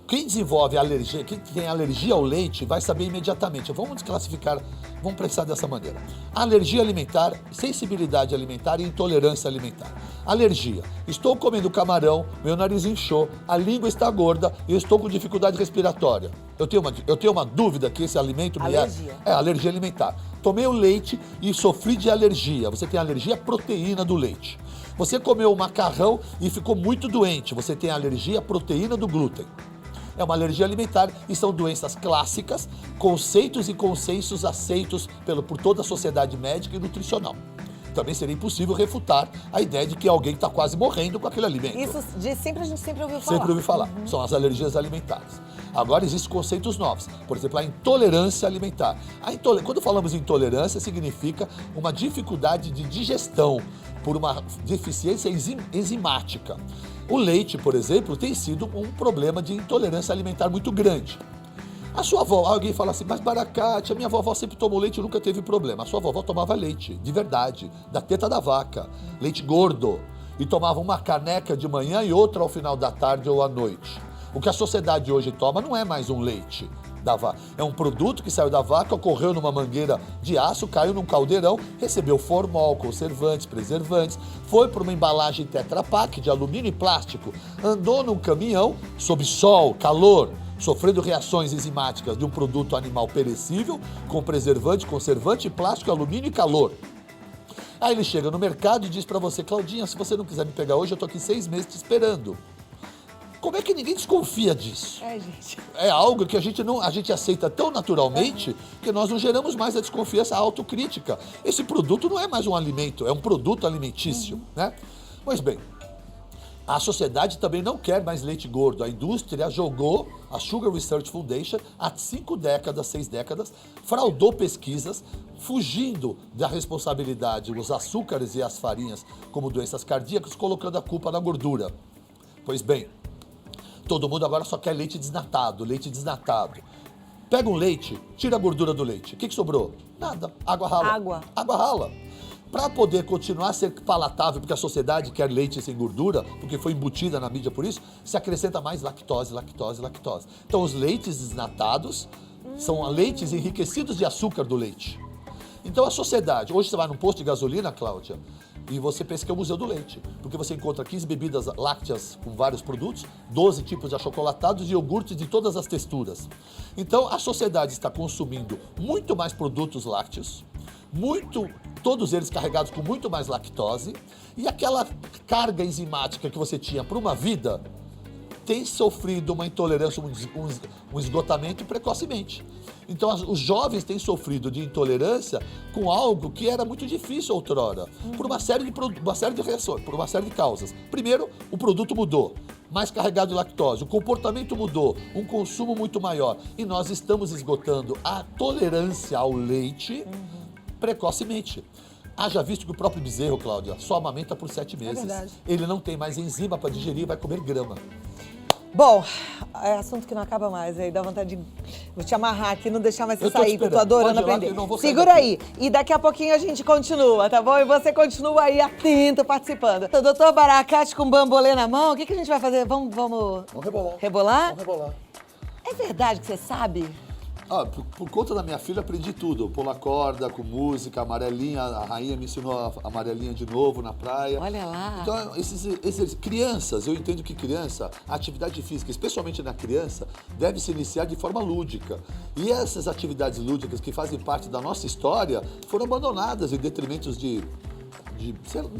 Speaker 2: Quem desenvolve alergia, quem tem alergia ao leite, vai saber imediatamente. Vamos desclassificar, vamos pensar dessa maneira. Alergia alimentar, sensibilidade alimentar e intolerância alimentar. Alergia. Estou comendo camarão, meu nariz inchou, a língua está gorda e eu estou com dificuldade respiratória. Eu tenho uma dúvida que esse alimento me
Speaker 1: Alergia.
Speaker 2: é alergia alimentar. Tomei o leite e sofri de alergia. Você tem alergia à proteína do leite. Você comeu o macarrão e ficou muito doente. Você tem alergia à proteína do glúten. É uma alergia alimentar e são doenças clássicas, conceitos e consensos aceitos por toda a sociedade médica e nutricional. Também seria impossível refutar a ideia de que alguém está quase morrendo com aquele alimento.
Speaker 1: Isso a gente sempre ouviu falar.
Speaker 2: Sempre ouvi falar. São as alergias alimentares. Agora existem conceitos novos. Por exemplo, a intolerância alimentar. Quando falamos em intolerância, significa uma dificuldade de digestão por uma deficiência enzimática. O leite, por exemplo, tem sido um problema de intolerância alimentar muito grande. A sua avó, alguém fala assim, mas Baracate, a minha vovó sempre tomou leite e nunca teve problema. A sua vovó tomava leite, de verdade, da teta da vaca, leite gordo, e tomava uma caneca de manhã e outra ao final da tarde ou à noite. O que a sociedade hoje toma não é mais um leite da vaca, é um produto que saiu da vaca, ocorreu numa mangueira de aço, caiu num caldeirão, recebeu formol, conservantes, preservantes, foi para uma embalagem Tetra Pak de alumínio e plástico, andou num caminhão, sob sol, calor, sofrendo reações enzimáticas de um produto animal perecível, com preservante, conservante, plástico, alumínio e calor. Aí ele chega no mercado e diz para você, Claudinha, se você não quiser me pegar hoje, eu tô aqui 6 meses te esperando. Como é que ninguém desconfia disso?
Speaker 1: Gente.
Speaker 2: É algo que a gente aceita tão naturalmente que nós não geramos mais a desconfiança, a autocrítica. Esse produto não é mais um alimento, é um produto alimentício, né? Pois bem, a sociedade também não quer mais leite gordo. A indústria jogou, a Sugar Research Foundation, há 5 décadas, 6 décadas, fraudou pesquisas, fugindo da responsabilidade, os açúcares e as farinhas como doenças cardíacas, colocando a culpa na gordura. Pois bem, todo mundo agora só quer leite desnatado, leite desnatado. Pega um leite, tira a gordura do leite. O que sobrou? Nada. Água rala. Água rala. Para poder continuar a ser palatável, porque a sociedade quer leite sem gordura, porque foi embutida na mídia por isso, se acrescenta mais lactose, lactose, lactose. Então os leites desnatados são leites enriquecidos de açúcar do leite. Então a sociedade, hoje você vai num posto de gasolina, Cláudia, e você pensa que é o Museu do Leite, porque você encontra 15 bebidas lácteas com vários produtos, 12 tipos de achocolatados e iogurtes de todas as texturas. Então a sociedade está consumindo muito mais produtos lácteos, todos eles carregados com muito mais lactose, e aquela carga enzimática que você tinha para uma vida tem sofrido uma intolerância, um esgotamento precocemente. Então, os jovens têm sofrido de intolerância com algo que era muito difícil outrora, por uma série de reações, por uma série de causas. Primeiro, o produto mudou, mais carregado de lactose, o comportamento mudou, um consumo muito maior, e nós estamos esgotando a tolerância ao leite precocemente. Haja visto que o próprio bezerro, Cláudia, só amamenta por 7 meses.
Speaker 1: É verdade.
Speaker 2: Ele não tem mais enzima para digerir e vai comer grama.
Speaker 1: Bom, é assunto que não acaba mais, aí dá vontade de... Vou te amarrar aqui, não deixar mais você
Speaker 2: Eu tô
Speaker 1: sair, que eu tô
Speaker 2: esperando.
Speaker 1: adorando
Speaker 2: Pode ir lá
Speaker 1: aprender.
Speaker 2: que eu não vou sair
Speaker 1: Segura
Speaker 2: daqui.
Speaker 1: aí, e daqui a pouquinho a gente continua, tá bom? E você continua aí atento, participando. Doutor Baracate com bambolê na mão, o que a gente vai fazer? Vamos
Speaker 2: Vamos rebolar.
Speaker 1: Rebolar?
Speaker 2: Vamos rebolar.
Speaker 1: É verdade que você sabe?
Speaker 2: Por conta da minha filha, aprendi tudo. Pular corda, com música, amarelinha. A rainha me ensinou a amarelinha de novo na praia.
Speaker 1: Olha lá.
Speaker 2: Então, crianças, eu entendo que criança, a atividade física, especialmente na criança, deve se iniciar de forma lúdica. E essas atividades lúdicas que fazem parte da nossa história foram abandonadas em detrimentos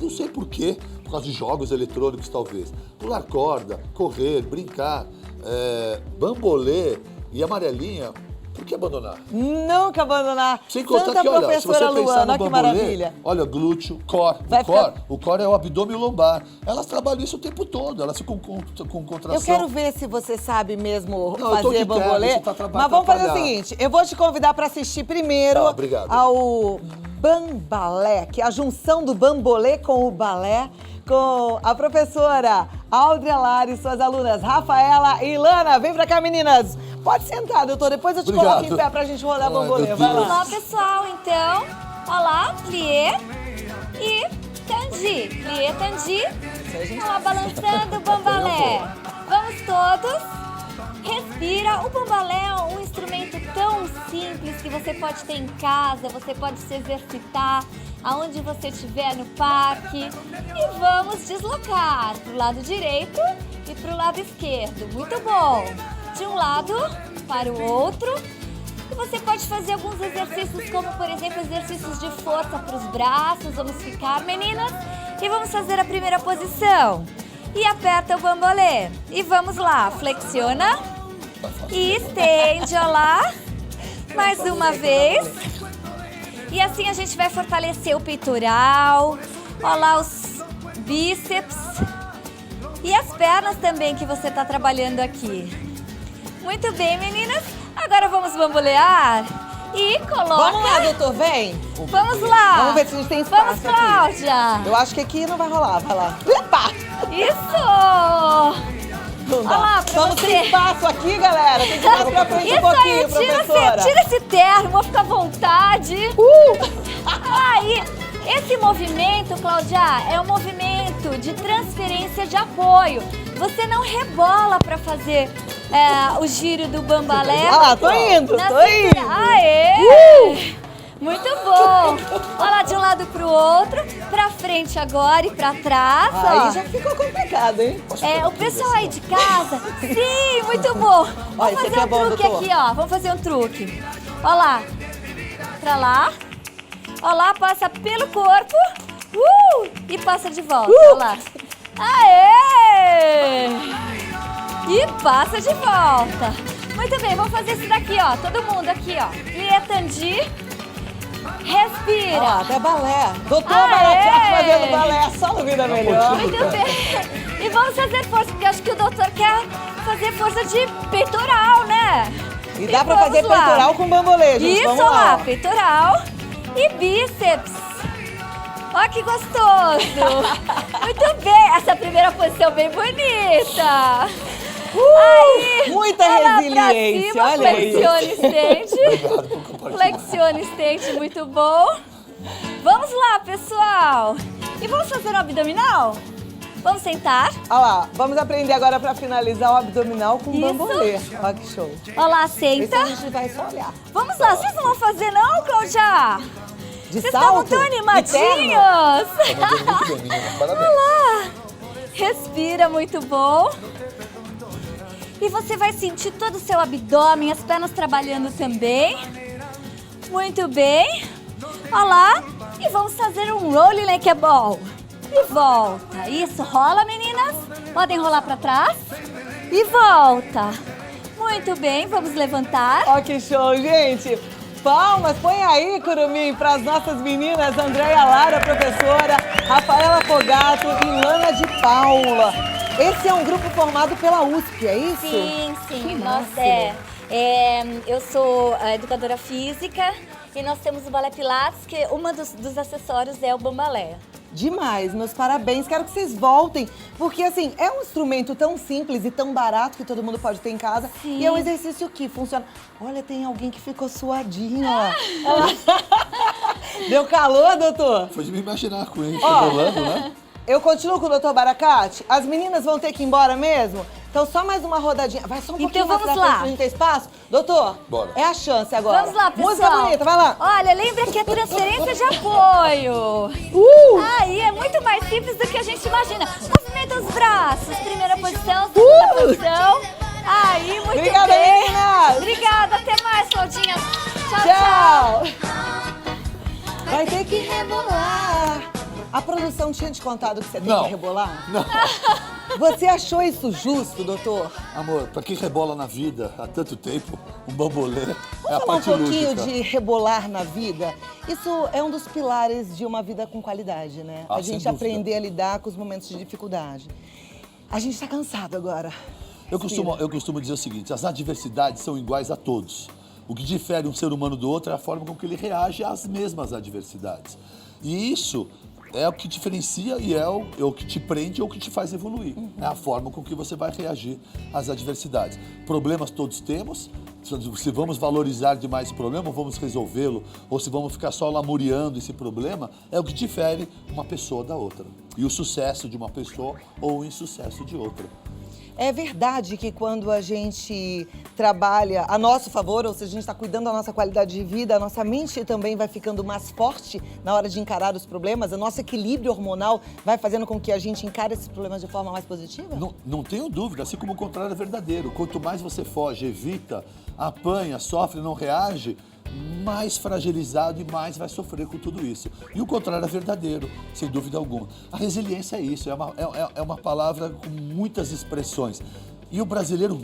Speaker 2: não sei por quê, por causa de jogos eletrônicos talvez. Pular corda, correr, brincar, bambolê e amarelinha. Por que abandonar?
Speaker 1: Nunca abandonar.
Speaker 2: Sem contar
Speaker 1: Santa
Speaker 2: que, olha, se você
Speaker 1: professora
Speaker 2: pensar
Speaker 1: Luana,
Speaker 2: no
Speaker 1: olha que
Speaker 2: bambolê,
Speaker 1: maravilha.
Speaker 2: olha, glúteo, core. O core é o abdômen e o lombar. Elas trabalham isso o tempo todo, elas ficam com contração.
Speaker 1: Eu quero ver se você sabe mesmo
Speaker 2: Não, eu tô
Speaker 1: fazer
Speaker 2: de terno,
Speaker 1: bambolê.
Speaker 2: isso tá
Speaker 1: Mas vamos fazer o
Speaker 2: atrapalhar.
Speaker 1: seguinte, eu vou te convidar para assistir primeiro
Speaker 2: Tá, obrigado.
Speaker 1: ao Bambalé, que é a junção do bambolê com o balé, com a professora Áudria Lara e suas alunas Rafaela e Lana. Vem pra cá, meninas. Pode sentar, doutor. Depois eu te
Speaker 2: Obrigado.
Speaker 1: coloco em pé pra gente rodar
Speaker 2: Ai,
Speaker 1: bambolê.
Speaker 2: meu
Speaker 1: Vai
Speaker 2: Deus.
Speaker 1: lá.
Speaker 4: Olá, pessoal. Então, Olha lá, plié e tandi. Plié, tandi. Olha lá, balançando o bambalé. Vamos todos. Respira. O bambalé é um instrumento tão simples que você pode ter em casa, você pode se exercitar aonde você estiver no parque. E vamos deslocar para o lado direito e para o lado esquerdo. Muito bom. De um lado para o outro. E você pode fazer alguns exercícios, como por exemplo, exercícios de força para os braços. Vamos ficar, meninas, e vamos fazer a primeira posição. E aperta o bambolê. E vamos lá, flexiona e estende, olha lá. Mais uma vez. E assim a gente vai fortalecer o peitoral, olha lá os bíceps e as pernas também que você está trabalhando aqui. Muito bem, meninas. Agora vamos bambolear e coloca...
Speaker 1: Vamos lá, doutor, vem.
Speaker 4: Vamos lá.
Speaker 1: Vamos ver se a gente tem espaço
Speaker 4: Vamos,
Speaker 1: aqui.
Speaker 4: Cláudia.
Speaker 1: Eu acho que aqui não vai rolar, vai lá. Epa!
Speaker 4: Isso!
Speaker 1: Não dá.
Speaker 4: Olha lá, pra
Speaker 1: Estamos
Speaker 4: você.
Speaker 1: sem espaço aqui, galera. Tem que ir mais pra frente um
Speaker 4: Isso
Speaker 1: pouquinho,
Speaker 4: aí,
Speaker 1: professora.
Speaker 4: tira esse terno, vou ficar à vontade. Aí, esse movimento, Cláudia, é um movimento de transferência de apoio. Você não rebola para fazer o giro do bambalé.
Speaker 1: Ah, tô indo,
Speaker 4: Na
Speaker 1: tô
Speaker 4: cintura.
Speaker 1: indo.
Speaker 4: Aê! Muito bom. Olha lá, de um lado pro outro, pra frente agora e pra trás, ó.
Speaker 1: Aí já ficou complicado, hein?
Speaker 4: O pessoal aí de casa, sim, muito bom.
Speaker 1: Ó,
Speaker 4: Vamos
Speaker 1: esse
Speaker 4: fazer
Speaker 1: aqui é
Speaker 4: um
Speaker 1: bom,
Speaker 4: truque
Speaker 1: doutor.
Speaker 4: aqui, ó. Vamos fazer um truque. Ó lá, pra lá. Ó lá, passa pelo corpo. E passa de volta, ó lá. Aê! E passa de volta. Muito bem, vamos fazer isso daqui, ó. Todo mundo aqui, ó. Lietandi. Respira.
Speaker 1: Ó, até balé. Doutor
Speaker 4: Aê!
Speaker 1: Baracat fazendo balé, só no Vida Melhor.
Speaker 4: Muito bem. E vamos fazer força, porque eu acho que o doutor quer fazer força de peitoral, né?
Speaker 1: E dá pra
Speaker 4: vamos
Speaker 1: fazer
Speaker 4: lá.
Speaker 1: peitoral com bambolê, gente.
Speaker 4: Isso,
Speaker 1: Vamos
Speaker 4: ó
Speaker 1: lá.
Speaker 4: lá, peitoral e bíceps. Ó que gostoso. Muito bem, essa primeira posição bem bonita. Aí,
Speaker 1: muita
Speaker 4: olha lá
Speaker 1: resiliência,
Speaker 4: pra cima,
Speaker 1: olha aí.
Speaker 4: flexione e estende.
Speaker 2: Obrigado por compartilhar.
Speaker 4: Flexione e estende, muito bom. Vamos lá, pessoal. E vamos fazer um abdominal? Vamos sentar.
Speaker 1: Olha lá, vamos aprender agora pra finalizar o abdominal com
Speaker 4: Isso.
Speaker 1: bambolê. Olha que show.
Speaker 4: Olha lá,
Speaker 1: Esse
Speaker 4: senta.
Speaker 1: a gente vai só olhar.
Speaker 4: Vamos lá, vocês não vão fazer não, Cláudia?
Speaker 1: De
Speaker 4: Vocês estavam
Speaker 1: salto?
Speaker 4: tão
Speaker 1: de
Speaker 4: animadinhos.
Speaker 2: Tá mandando muito bem, menina. Parabéns.
Speaker 4: Olha lá. Respira, muito bom. E você vai sentir todo o seu abdômen, as pernas trabalhando também. Muito bem. Olha lá. E vamos fazer um rolling like a ball. E volta. Isso, rola, meninas. Podem rolar para trás. E volta. Muito bem, vamos levantar.
Speaker 1: Olha que show, gente. Palmas, põe aí, Curumim, para as nossas meninas Andréia Lara, professora, Rafaela Fogato e Lana de Paula. Esse é um grupo formado pela USP, é isso?
Speaker 4: Sim, sim.
Speaker 1: Que
Speaker 4: Nós,
Speaker 1: máximo.
Speaker 4: eu sou educadora física e nós temos o Balé Pilates, que uma dos acessórios é o bambalé.
Speaker 1: Demais, meus parabéns. Quero que vocês voltem, porque assim, é um instrumento tão simples e tão barato que todo mundo pode ter em casa.
Speaker 4: Sim.
Speaker 1: E é um exercício que funciona. Olha, tem alguém que ficou suadinho, ó. Deu calor, doutor?
Speaker 2: Foi de me imaginar com ele
Speaker 1: Ó.
Speaker 2: rolando, né?
Speaker 1: Eu continuo com o doutor Baracat? As meninas vão ter que ir embora mesmo? Então só mais uma rodadinha. Vai só um pouquinho
Speaker 4: Então
Speaker 1: mais
Speaker 4: vamos
Speaker 1: pra frente
Speaker 4: lá.
Speaker 1: pra gente ter espaço. Doutor,
Speaker 2: Bora.
Speaker 1: é a chance agora.
Speaker 4: Vamos lá, pessoal.
Speaker 1: Música bonita, vai lá.
Speaker 4: Olha, lembra que é transferência de apoio. Aí é muito mais simples do que a gente imagina. Movimenta os braços. Primeira posição, segunda posição. Aí, muito
Speaker 1: Obrigada,
Speaker 4: bem.
Speaker 1: meninas.
Speaker 4: Obrigada, até mais, Claudinha.
Speaker 1: Tchau. Vai ter que rebolar. A produção tinha te contado que você tem
Speaker 2: Não.
Speaker 1: que rebolar?
Speaker 2: Não.
Speaker 1: Você achou isso justo, doutor?
Speaker 2: Amor, pra quem rebola na vida há tanto tempo, um bambolê é a
Speaker 1: Vamos falar um
Speaker 2: parte
Speaker 1: pouquinho
Speaker 2: lúdica.
Speaker 1: de rebolar na vida? Isso é um dos pilares de uma vida com qualidade, né?
Speaker 2: Ah,
Speaker 1: A
Speaker 2: sem
Speaker 1: gente
Speaker 2: dúvida.
Speaker 1: aprender a lidar com os momentos de dificuldade. A gente tá cansado agora.
Speaker 2: Eu costumo dizer o seguinte, as adversidades são iguais a todos. O que difere um ser humano do outro é a forma com que ele reage às mesmas adversidades. E isso é o que diferencia e é o que te prende ou o que te faz evoluir. É a forma com que você vai reagir às adversidades. Problemas todos temos, Se vamos valorizar demais esse problema, ou vamos resolvê-lo, ou se vamos ficar só lamuriando esse problema, é o que difere uma pessoa da outra. E o sucesso de uma pessoa ou o insucesso de outra.
Speaker 1: É verdade que quando a gente trabalha a nosso favor, ou seja, a gente está cuidando da nossa qualidade de vida, a nossa mente também vai ficando mais forte na hora de encarar os problemas, o nosso equilíbrio hormonal vai fazendo com que a gente encare esses problemas de forma mais positiva?
Speaker 2: Não tenho dúvida, assim como o contrário é verdadeiro. Quanto mais você foge, evita, apanha, sofre, não reage, mais fragilizado e mais vai sofrer com tudo isso. E o contrário é verdadeiro, sem dúvida alguma. A resiliência é isso, é uma palavra com muitas expressões. E o brasileiro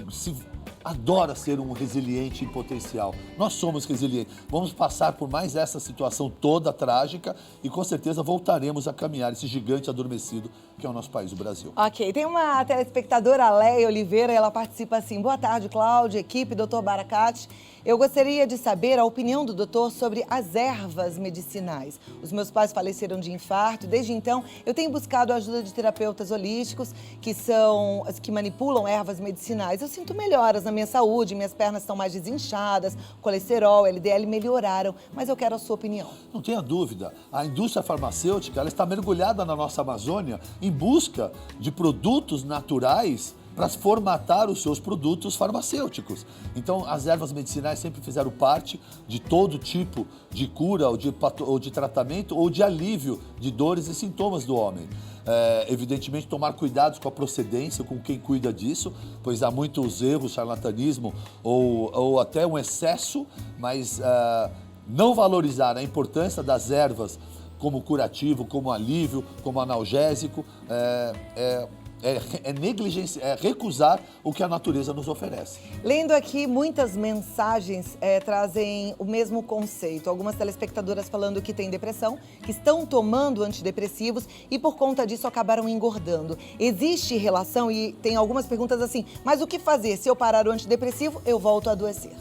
Speaker 2: adora ser um resiliente em potencial. Nós somos resilientes. Vamos passar por mais essa situação toda trágica e com certeza voltaremos a caminhar esse gigante adormecido que é o nosso país, o Brasil.
Speaker 1: Ok, tem uma telespectadora, Leia Oliveira, ela participa assim. Boa tarde, Cláudia, equipe, doutor Baracate. Eu gostaria de saber a opinião do doutor sobre as ervas medicinais. Os meus pais faleceram de infarto e desde então eu tenho buscado a ajuda de terapeutas holísticos que manipulam ervas medicinais. Eu sinto melhoras na minha saúde, minhas pernas estão mais desinchadas, colesterol, LDL melhoraram, mas eu quero a sua opinião.
Speaker 2: Não tenha dúvida, a indústria farmacêutica ela está mergulhada na nossa Amazônia em busca de produtos naturais para formatar os seus produtos farmacêuticos. Então, as ervas medicinais sempre fizeram parte de todo tipo de cura ou de tratamento ou de alívio de dores e sintomas do homem. Evidentemente, tomar cuidados com a procedência, com quem cuida disso, pois há muitos erros, charlatanismo ou até um excesso, mas não valorizar a importância das ervas como curativo, como alívio, como analgésico, é recusar o que a natureza nos oferece.
Speaker 1: Lendo aqui, muitas mensagens trazem o mesmo conceito. Algumas telespectadoras falando que têm depressão, que estão tomando antidepressivos e por conta disso acabaram engordando. Existe relação? E tem algumas perguntas assim, mas o que fazer? Se eu parar o antidepressivo, eu volto a adoecer.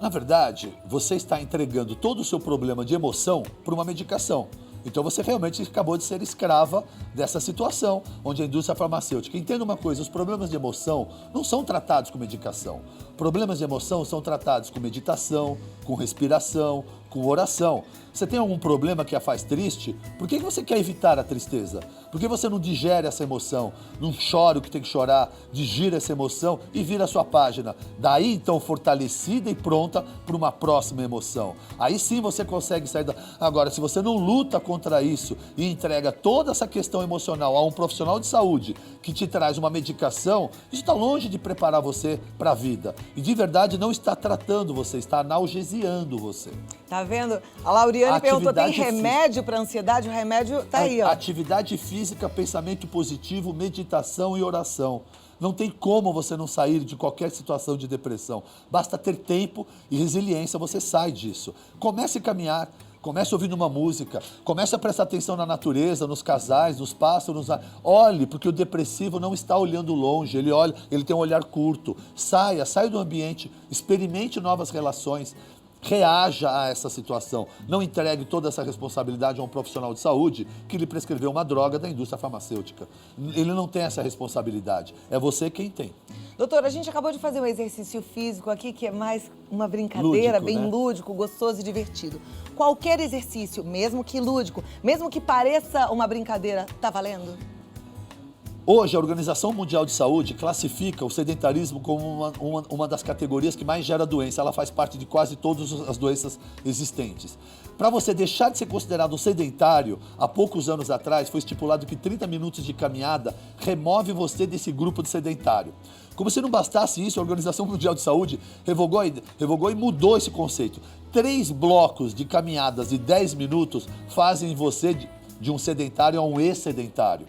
Speaker 2: Na verdade, você está entregando todo o seu problema de emoção para uma medicação. Então você realmente acabou de ser escrava dessa situação, onde a indústria farmacêutica... Entenda uma coisa, os problemas de emoção não são tratados com medicação. Problemas de emoção são tratados com meditação, com respiração, com oração. Você tem algum problema que a faz triste? Por que você quer evitar a tristeza? Por que você não digere essa emoção? Não chora o que tem que chorar, digira essa emoção e vira a sua página. Daí, então, fortalecida e pronta para uma próxima emoção. Aí sim você consegue sair da... Agora, se você não luta contra isso e entrega toda essa questão emocional a um profissional de saúde que te traz uma medicação, isso está longe de preparar você para a vida. E de verdade não está tratando você, está analgesiando você.
Speaker 1: Tá vendo? A Lauriane perguntou, tem remédio para ansiedade? O remédio tá aí, ó.
Speaker 2: Atividade física, pensamento positivo, meditação e oração. Não tem como você não sair de qualquer situação de depressão. Basta ter tempo e resiliência, você sai disso. Comece a caminhar. Comece ouvindo uma música, comece a prestar atenção na natureza, nos casais, nos pássaros. Olhe, porque o depressivo não está olhando longe, ele tem um olhar curto. Saia do ambiente, experimente novas relações. Reaja a essa situação. Não entregue toda essa responsabilidade a um profissional de saúde que lhe prescreveu uma droga da indústria farmacêutica. Ele não tem essa responsabilidade. É você quem tem.
Speaker 1: Doutora, a gente acabou de fazer um exercício físico aqui que é mais uma brincadeira,
Speaker 2: lúdico,
Speaker 1: bem
Speaker 2: né?
Speaker 1: lúdico, gostoso e divertido. Qualquer exercício, mesmo que lúdico, mesmo que pareça uma brincadeira, tá valendo?
Speaker 2: Hoje, a Organização Mundial de Saúde classifica o sedentarismo como uma das categorias que mais gera doença. Ela faz parte de quase todas as doenças existentes. Para você deixar de ser considerado um sedentário, há poucos anos atrás foi estipulado que 30 minutos de caminhada remove você desse grupo de sedentário. Como se não bastasse isso, a Organização Mundial de Saúde revogou e mudou esse conceito. 3 blocos de caminhadas de 10 minutos fazem você de um sedentário a um excedentário.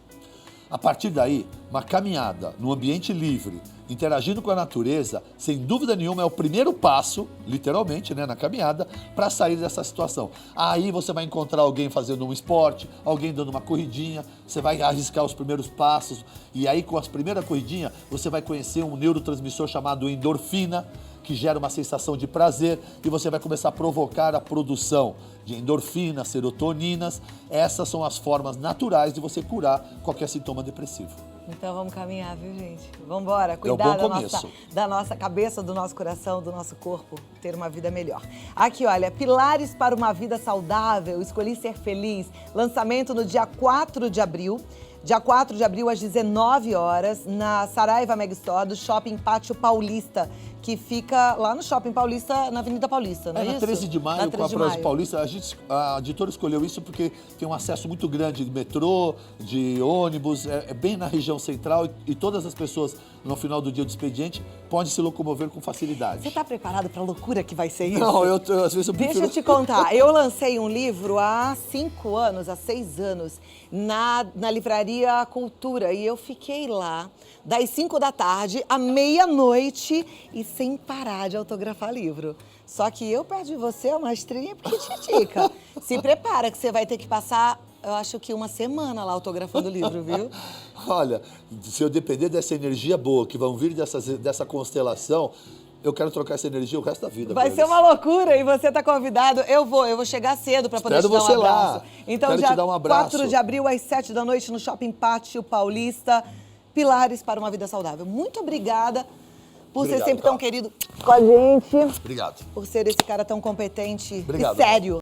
Speaker 2: A partir daí, uma caminhada no ambiente livre, interagindo com a natureza, sem dúvida nenhuma é o primeiro passo, literalmente, né, na caminhada, para sair dessa situação. Aí você vai encontrar alguém fazendo um esporte, alguém dando uma corridinha, você vai arriscar os primeiros passos, e aí com as primeiras corridinhas você vai conhecer um neurotransmissor chamado endorfina, que gera uma sensação de prazer e você vai começar a provocar a produção de endorfinas, serotoninas. Essas são as formas naturais de você curar qualquer sintoma depressivo.
Speaker 1: Então vamos caminhar, viu, gente? Vamos embora,
Speaker 2: um
Speaker 1: cuidar
Speaker 2: bom
Speaker 1: da nossa cabeça, do nosso coração, do nosso corpo, ter uma vida melhor. Aqui, olha, Pilares para uma Vida Saudável, Escolhi Ser Feliz, lançamento no dia 4 de abril. Dia 4 de abril, às 19 horas, na Saraiva Mega Store do Shopping Pátio Paulista, que fica lá no Shopping Paulista, na Avenida Paulista, não é
Speaker 2: na
Speaker 1: isso?
Speaker 2: 13 de maio,
Speaker 1: Na
Speaker 2: com a
Speaker 1: 13 de
Speaker 2: Praça
Speaker 1: maio.
Speaker 2: Paulista. A editora escolheu isso porque tem um acesso muito grande de metrô, de ônibus, é bem na região central e todas as pessoas, no final do dia do expediente, podem se locomover com facilidade.
Speaker 1: Você está preparado para a loucura que vai ser isso?
Speaker 2: Não, às vezes eu prefiro...
Speaker 1: Deixa eu te contar, eu lancei um livro há 5 anos, há 6 anos, na livraria Cultura, e eu fiquei lá das 5 da tarde à meia-noite e sem parar de autografar livro. Só que eu perto de você uma estrelinha piquititica. Se prepara que você vai ter que passar, eu acho que uma semana lá autografando o livro, viu?
Speaker 2: Olha, se eu depender dessa energia boa que vão vir dessa constelação, eu quero trocar essa energia o resto da vida.
Speaker 1: Vai ser uma loucura e você está convidado. Eu vou chegar cedo para poder te dar um
Speaker 2: você
Speaker 1: abraço.
Speaker 2: lá.
Speaker 1: Então,
Speaker 2: Quero
Speaker 1: dia
Speaker 2: te dar um abraço.
Speaker 1: 4 de abril, às 7 da noite, no Shopping Pátio Paulista, Pilares para uma Vida Saudável. Muito obrigada por ser
Speaker 2: Obrigado,
Speaker 1: sempre tão
Speaker 2: Carla.
Speaker 1: querido com a gente,
Speaker 2: Obrigado.
Speaker 1: por ser esse cara tão competente
Speaker 2: Obrigado,
Speaker 1: e sério.